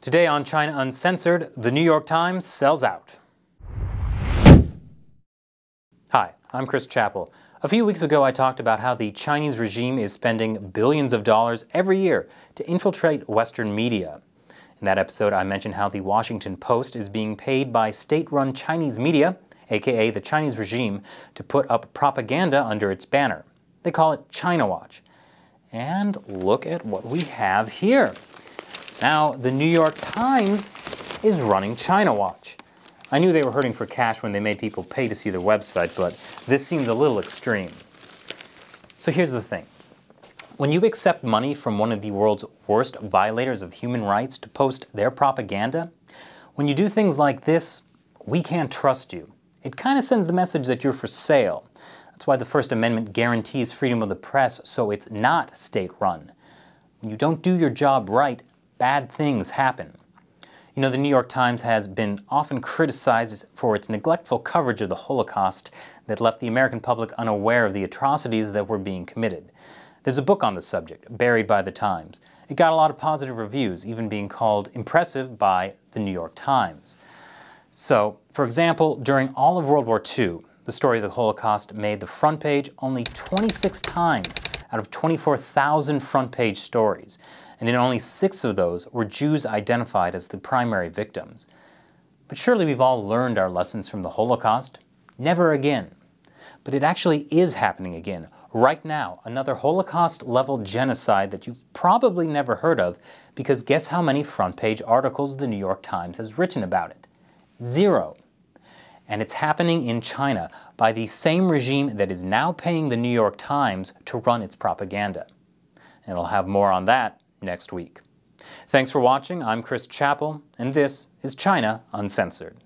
Today on China Uncensored, the New York Times sells out. Hi, I'm Chappell. A few weeks ago I talked about how the Chinese regime is spending billions of dollars every year to infiltrate Western media. In that episode I mentioned how the Washington Post is being paid by state-run Chinese media, aka the Chinese regime, to put up propaganda under its banner. They call it China Watch. And look at what we have here. Now, the New York Times is running China Watch. I knew they were hurting for cash when they made people pay to see their website, but this seemed a little extreme. So here's the thing. When you accept money from one of the world's worst violators of human rights to post their propaganda, when you do things like this, we can't trust you. It kind of sends the message that you're for sale. That's why the First Amendment guarantees freedom of the press, so it's not state-run. When you don't do your job right, bad things happen. You know, the New York Times has been often criticized for its neglectful coverage of the Holocaust that left the American public unaware of the atrocities that were being committed. There's a book on the subject, Buried by the Times. It got a lot of positive reviews, even being called impressive by the New York Times. So, for example, during all of World War II, the story of the Holocaust made the front page only 26 times out of 24,000 front-page stories, and in only 6 of those were Jews identified as the primary victims. But surely we've all learned our lessons from the Holocaust. Never again. But it actually is happening again. Right now, another Holocaust-level genocide that you've probably never heard of, because guess how many front-page articles the New York Times has written about it? 0. And it's happening in China by the same regime that is now paying the New York Times to run its propaganda. And I'll have more on that next week. Thanks for watching. I'm Chappell, and this is China Uncensored.